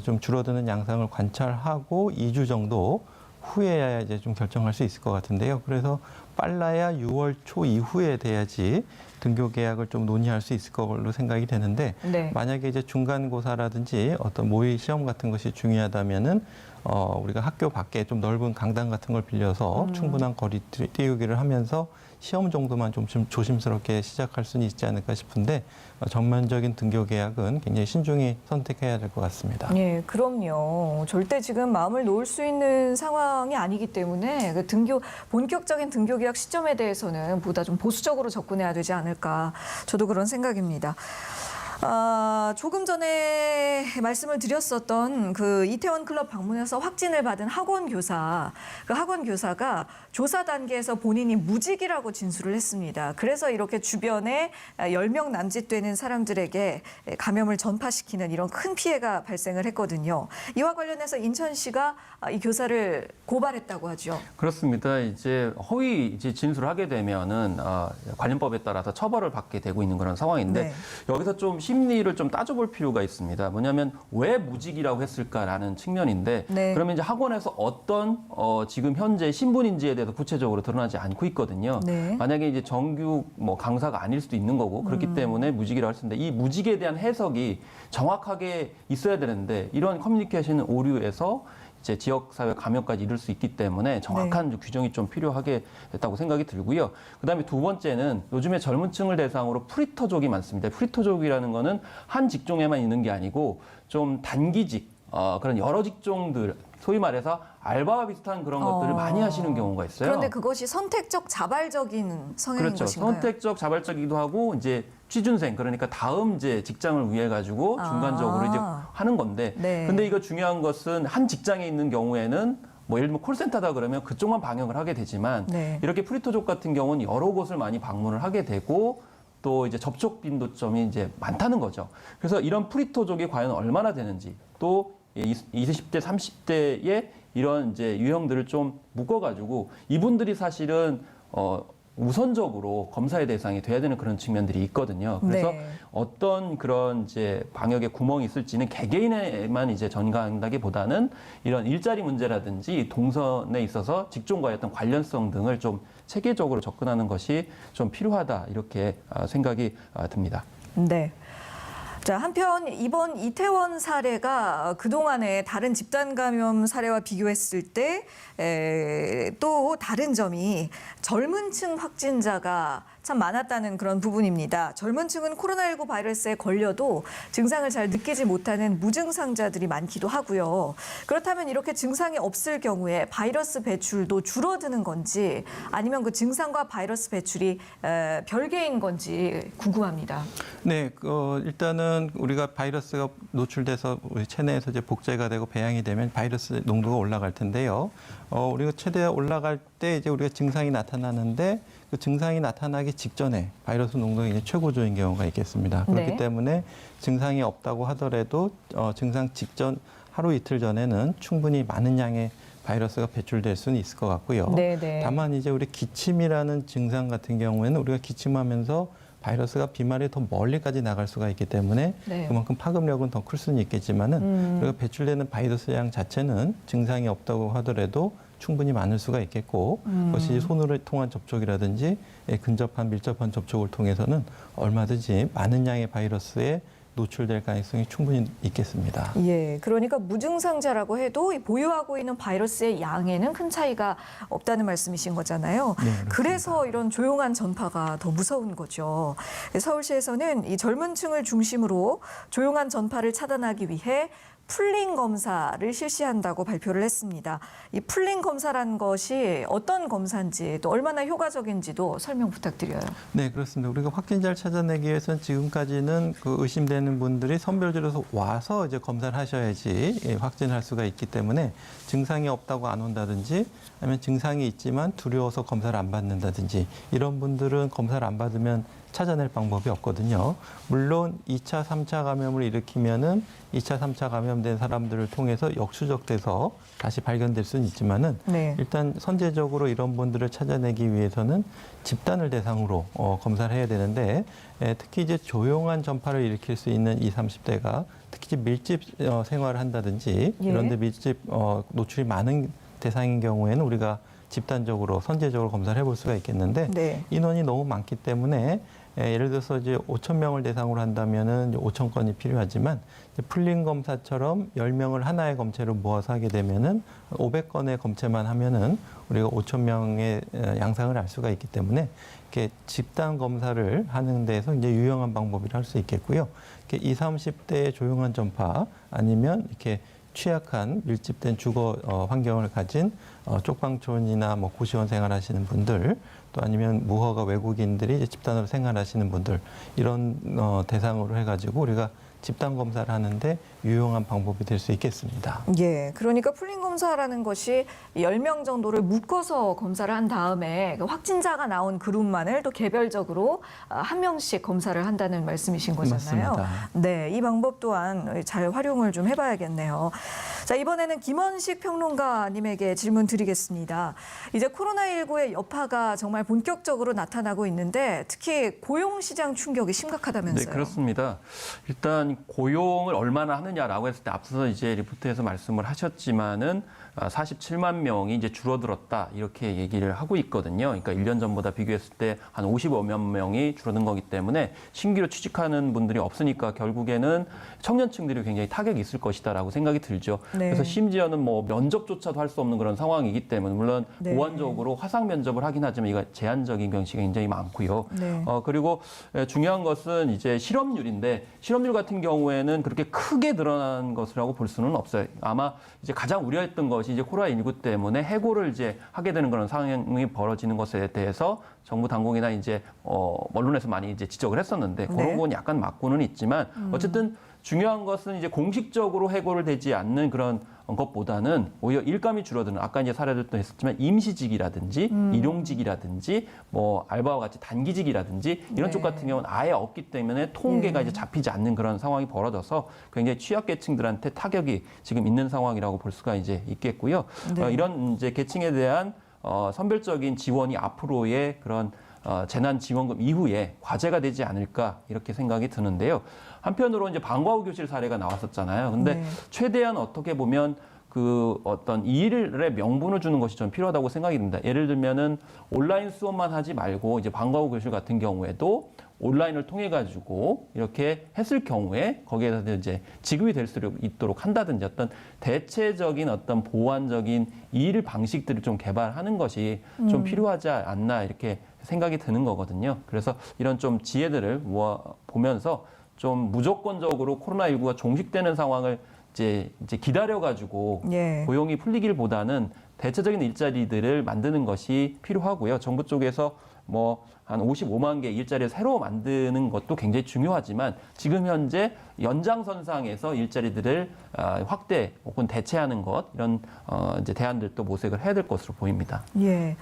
S8: 좀 줄어드는 양상을 관찰하고 2주 정도 후에야 이제 좀 결정할 수 있을 것 같은데요. 그래서 빨라야 6월 초 이후에 돼야지 등교 계약을 좀 논의할 수 있을 걸로 생각이 되는데
S1: 네.
S8: 만약에 이제 중간고사라든지 어떤 모의 시험 같은 것이 중요하다면은 우리가 학교 밖에 좀 넓은 강당 같은 걸 빌려서 충분한 거리 띄우기를 하면서 시험 정도만 좀 조심스럽게 시작할 수는 있지 않을까 싶은데 전면적인 등교 계약은 굉장히 신중히 선택해야 될 것 같습니다.
S1: 예, 그럼요. 절대 지금 마음을 놓을 수 있는 상황이 아니기 때문에 그 본격적인 등교 계약 시점에 대해서는 보다 좀 보수적으로 접근해야 되지 않을까. 저도 그런 생각입니다. 조금 전에 말씀을 드렸었던 그 이태원 클럽 방문해서 확진을 받은 학원 교사, 그 학원 교사가 조사 단계에서 본인이 무직이라고 진술을 했습니다. 그래서 이렇게 주변에 10명 남짓 되는 사람들에게 감염을 전파시키는 이런 큰 피해가 발생을 했거든요. 이와 관련해서 인천시가 이 교사를 고발했다고 하죠.
S9: 그렇습니다. 이제 허위 이제 진술을 하게 되면은 관련법에 따라서 처벌을 받게 되고 있는 그런 상황인데
S1: 네.
S9: 여기서 좀 심리를 좀 따져볼 필요가 있습니다. 뭐냐면 왜 무직이라고 했을까라는 측면인데
S1: 네.
S9: 그러면 이제 학원에서 어떤 지금 현재 신분인지에 대해서 구체적으로 드러나지 않고 있거든요.
S1: 네.
S9: 만약에 이제 정규 강사가 아닐 수도 있는 거고 그렇기 때문에 무직이라고 했는데 이 무직에 대한 해석이 정확하게 있어야 되는데 이런 커뮤니케이션 오류에서 이제 지역사회 감염까지 이룰 수 있기 때문에 정확한 규정이 좀 필요하게 됐다고 생각이 들고요. 그다음에 두 번째는 요즘에 젊은 층을 대상으로 프리터족이 많습니다. 프리터족이라는 거는 한 직종에만 있는 게 아니고 좀 단기직, 그런 여러 직종들, 소위 말해서 알바와 비슷한 그런 것들을 많이 하시는 경우가 있어요.
S1: 그런데 그것이 선택적 자발적인 성향인
S9: 그렇죠.
S1: 것인가요?
S9: 선택적 자발적이기도 하고 이제 취준생 그러니까 다음 이제 직장을 위해 가지고 중간적으로 이제 하는 건데
S1: 네.
S9: 근데 이거 중요한 것은 한 직장에 있는 경우에는 뭐 예를 들면 콜센터다 그러면 그쪽만 방역을 하게 되지만
S1: 네.
S9: 이렇게 프리토족 같은 경우는 여러 곳을 많이 방문을 하게 되고 또 이제 접촉 빈도점이 이제 많다는 거죠. 그래서 이런 프리토족이 과연 얼마나 되는지 또 20대, 30대의 이런 이제 유형들을 좀 묶어가지고 이분들이 사실은 우선적으로 검사의 대상이 돼야 되는 그런 측면들이 있거든요. 그래서
S1: 네.
S9: 어떤 그런 이제 방역의 구멍이 있을지는 개개인에만 이제 전가한다기보다는 이런 일자리 문제라든지 동선에 있어서 직종과의 어떤 관련성 등을 좀 체계적으로 접근하는 것이 좀 필요하다 이렇게 생각이 듭니다.
S1: 네. 자, 한편 이번 이태원 사례가 그동안의 다른 집단 감염 사례와 비교했을 때 또 다른 점이 젊은 층 확진자가 참 많았다는 그런 부분입니다. 젊은 층은 코로나19 바이러스에 걸려도 증상을 잘 느끼지 못하는 무증상자들이 많기도 하고요. 그렇다면 이렇게 증상이 없을 경우에 바이러스 배출도 줄어드는 건지 아니면 그 증상과 바이러스 배출이 별개인 건지 궁금합니다.
S8: 네, 일단은 우리가 바이러스가 노출돼서 우리 체내에서 이제 복제가 되고 배양이 되면 바이러스 농도가 올라갈 텐데요. 우리가 최대 올라갈 때 이제 우리가 증상이 나타나는데 그 증상이 나타나기 직전에 바이러스 농도가 이제 최고조인 경우가 있겠습니다. 그렇기
S1: 네.
S8: 때문에 증상이 없다고 하더라도 증상 직전 하루 이틀 전에는 충분히 많은 양의 바이러스가 배출될 수는 있을 것 같고요.
S1: 네네.
S8: 다만 이제 우리 기침이라는 증상 같은 경우에는 우리가 기침하면서 바이러스가 비말이 더 멀리까지 나갈 수가 있기 때문에
S1: 네.
S8: 그만큼 파급력은 더 클 수는 있겠지만은 그리고 배출되는 바이러스 양 자체는 증상이 없다고 하더라도 충분히 많을 수가 있겠고 그것이 손으로 통한 접촉이라든지 근접한 밀접한 접촉을 통해서는 얼마든지 많은 양의 바이러스에 노출될 가능성이 충분히 있겠습니다.
S1: 예, 그러니까 무증상자라고 해도 이 보유하고 있는 바이러스의 양에는 큰 차이가 없다는 말씀이신 거잖아요.
S8: 네, 그렇습니다.
S1: 그래서 이런 조용한 전파가 더 무서운 거죠. 서울시에서는 이 젊은 층을 중심으로 조용한 전파를 차단하기 위해 풀링 검사를 실시한다고 발표를 했습니다. 이 풀링 검사라는 것이 어떤 검사인지 또 얼마나 효과적인지도 설명 부탁드려요.
S8: 네, 그렇습니다. 우리가 확진자를 찾아내기 위해서는 지금까지는 그 의심되는 분들이 선별적으로 와서 이제 검사를 하셔야지 확진할 수가 있기 때문에 증상이 없다고 안 온다든지 아니면 증상이 있지만 두려워서 검사를 안 받는다든지 이런 분들은 검사를 안 받으면 찾아낼 방법이 없거든요. 물론 2차, 3차 감염을 일으키면은 2차, 3차 감염된 사람들을 통해서 역추적돼서 다시 발견될 수는 있지만은
S1: 네.
S8: 일단 선제적으로 이런 분들을 찾아내기 위해서는 집단을 대상으로 검사를 해야 되는데 특히 이제 조용한 전파를 일으킬 수 있는 20, 30대가 특히 밀집 생활을 한다든지
S1: 예.
S8: 이런데 밀집 노출이 많은 대상인 경우에는 우리가 집단적으로 선제적으로 검사를 해볼 수가 있겠는데
S1: 네.
S8: 인원이 너무 많기 때문에 예를 들어서 이제 5천 명을 대상으로 한다면은 5천 건이 필요하지만 풀링 검사처럼 10명을 하나의 검체로 모아서 하게 되면은 500건의 검체만 하면은 우리가 5천 명의 양상을 알 수가 있기 때문에 이렇게 집단 검사를 하는 데에서 이제 유용한 방법이라 할 수 있겠고요. 이렇게 20, 30대의 조용한 전파 아니면 이렇게 취약한 밀집된 주거 환경을 가진 쪽방촌이나 뭐 고시원 생활하시는 분들 또 아니면 무허가 외국인들이 이제 집단으로 생활하시는 분들 이런 대상으로 해가지고 우리가 집단 검사를 하는데 유용한 방법이 될 수 있겠습니다.
S1: 예, 그러니까 풀링 검사라는 것이 10명 정도를 묶어서 검사를 한 다음에 확진자가 나온 그룹만을 또 개별적으로 한 명씩 검사를 한다는 말씀이신 거잖아요.
S8: 맞습니다.
S1: 네, 이 방법 또한 잘 활용을 좀 해봐야겠네요. 자, 이번에는 김원식 평론가님에게 질문 드리겠습니다. 이제 코로나19의 여파가 정말 본격적으로 나타나고 있는데 특히 고용시장 충격이 심각하다면서요.
S9: 네, 그렇습니다. 일단 고용을 얼마나 하느냐라고 했을 때 앞서서 이제 리포트에서 말씀을 하셨지만은 47만 명이 이제 줄어들었다 이렇게 얘기를 하고 있거든요. 그러니까 1년 전보다 비교했을 때 한 55만 명이 줄어든 거기 때문에 신규로 취직하는 분들이 없으니까 결국에는 청년층들이 굉장히 타격이 있을 것이다라고 생각이 들죠.
S1: 네.
S9: 그래서 심지어는 뭐 면접조차도 할 수 없는 그런 상황이기 때문에 물론
S1: 네.
S9: 보완적으로 화상 면접을 하긴 하지만 이거 제한적인 경우가 굉장히 많고요.
S1: 네.
S9: 그리고 중요한 것은 이제 실업률인데 실업률 같은 경우에는 그렇게 크게 늘어난 것이라고 볼 수는 없어요. 아마 이제 가장 우려했던 것이 이제 코로나19 때문에 해고를 이제 하게 되는 그런 상황이 벌어지는 것에 대해서 정부 당국이나 이제 언론에서 많이 이제 지적을 했었는데
S1: 네.
S9: 그런 건 약간 맞고는 있지만 어쨌든 중요한 것은 이제 공식적으로 해고를 되지 않는 그런 것보다는 오히려 일감이 줄어드는 아까 이제 사례들도 했었지만 임시직이라든지 일용직이라든지 뭐 알바와 같이 단기직이라든지 이런
S1: 네.
S9: 쪽 같은 경우는 아예 없기 때문에 통계가
S1: 예.
S9: 이제 잡히지 않는 그런 상황이 벌어져서 굉장히 취약계층들한테 타격이 지금 있는 상황이라고 볼 수가 이제 있겠고요.
S1: 네.
S9: 이런 이제 계층에 대한 선별적인 지원이 앞으로의 그런 재난지원금 이후에 과제가 되지 않을까 이렇게 생각이 드는데요. 한편으로 이제 방과 후 교실 사례가 나왔었잖아요. 근데
S1: 네.
S9: 최대한 어떻게 보면 그 어떤 이 일의 명분을 주는 것이 좀 필요하다고 생각이 듭니다. 예를 들면은 온라인 수업만 하지 말고 이제 방과 후 교실 같은 경우에도 온라인을 통해 가지고 이렇게 했을 경우에 거기에서 이제 지급이 될 수 있도록 한다든지 어떤 대체적인 어떤 보완적인 일 방식들을 좀 개발하는 것이 좀 필요하지 않나 이렇게 생각이 드는 거거든요. 그래서 이런 좀 지혜들을 모아 보면서 좀 무조건적으로 코로나19가 종식되는 상황을 이제 기다려가지고
S1: 예.
S9: 고용이 풀리기보다는 대체적인 일자리들을 만드는 것이 필요하고요. 정부 쪽에서 뭐 한 55만 개 일자리를 새로 만드는 것도 굉장히 중요하지만 지금 현재 연장선상에서 일자리들을 확대 혹은 대체하는 것 이런 이제 대안들도 모색을 해야 될 것으로 보입니다.
S1: 예.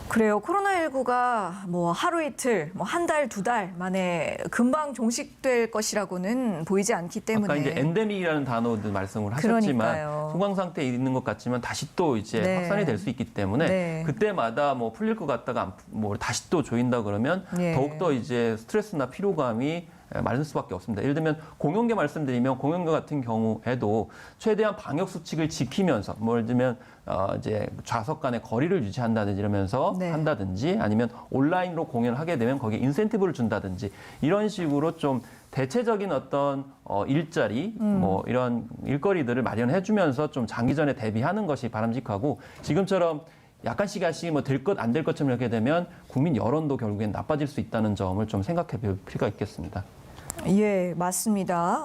S1: 그래요. 코로나19가 뭐 하루 이틀, 뭐 한 달, 두 달 만에 금방 종식될 것이라고는 보이지 않기 때문에.
S9: 아까 이제 엔데믹이라는 단어도 말씀을 하셨지만
S1: 그러니까요.
S9: 소강 상태에 있는 것 같지만 다시 또 이제
S1: 네.
S9: 확산이 될 수 있기 때문에
S1: 네.
S9: 그때마다 뭐 풀릴 것 같다가 뭐 다시 또 조인다 그러면
S1: 네.
S9: 더욱더 이제 스트레스나 피로감이 많을 수밖에 없습니다. 예를 들면 공연계 말씀드리면 공연계 같은 경우에도 최대한 방역 수칙을 지키면서 뭐 예를 들면 이제 좌석 간의 거리를 유지한다든지 이러면서
S1: 네.
S9: 한다든지 아니면 온라인으로 공연을 하게 되면 거기에 인센티브를 준다든지 이런 식으로 좀 대체적인 어떤 일자리 뭐 이런 일거리들을 마련해 주면서 좀 장기전에 대비하는 것이 바람직하고 지금처럼 약간씩 뭐 될 것 안 될 것처럼 이렇게 되면 국민 여론도 결국엔 나빠질 수 있다는 점을 좀 생각해 볼 필요가 있겠습니다.
S1: 예, 맞습니다.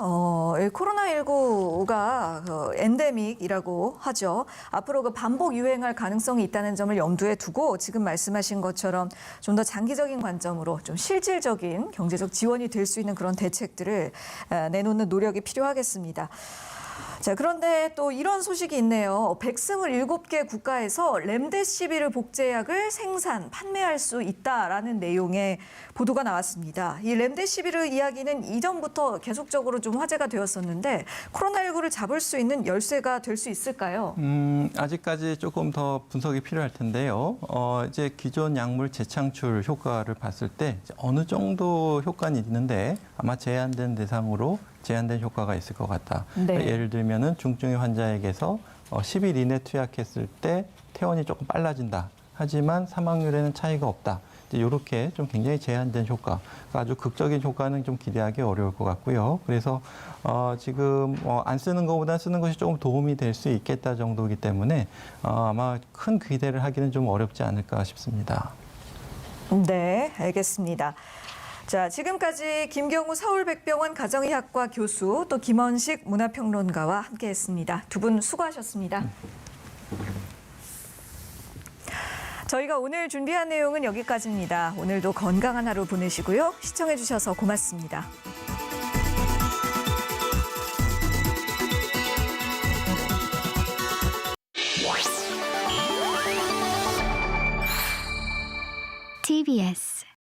S1: 코로나19가 엔데믹이라고 하죠. 앞으로 그 반복 유행할 가능성이 있다는 점을 염두에 두고 지금 말씀하신 것처럼 좀 더 장기적인 관점으로 좀 실질적인 경제적 지원이 될 수 있는 그런 대책들을 내놓는 노력이 필요하겠습니다. 자, 그런데 또 이런 소식이 있네요. 127개 국가에서 렘데시비르 복제약을 생산, 판매할 수 있다라는 내용의 보도가 나왔습니다. 이 렘데시비르 이야기는 이전부터 계속적으로 좀 화제가 되었었는데 코로나19를 잡을 수 있는 열쇠가 될 수 있을까요?
S8: 아직까지 조금 더 분석이 필요할 텐데요. 이제 기존 약물 재창출 효과를 봤을 때 어느 정도 효과는 있는데 아마 제한된 대상으로 제한된 효과가 있을 것 같다.
S1: 네.
S8: 그러니까 예를 들면은 중증의 환자에게서 10일 이내 투약했을 때 퇴원이 조금 빨라진다. 하지만 사망률에는 차이가 없다. 이렇게 좀 굉장히 제한된 효과, 그러니까 아주 극적인 효과는 좀 기대하기 어려울 것 같고요. 그래서 지금 안 쓰는 것보다 쓰는 것이 조금 도움이 될 수 있겠다 정도이기 때문에 아마 큰 기대를 하기는 좀 어렵지 않을까 싶습니다.
S1: 네, 알겠습니다. 자, 지금까지 김경우 서울백병원 가정의학과 교수 또 김원식 문화평론가와 함께했습니다. 두 분 수고하셨습니다. 저희가 오늘 준비한 내용은 여기까지입니다. 오늘도 건강한 하루 보내시고요. 시청해주셔서 고맙습니다.
S10: TBS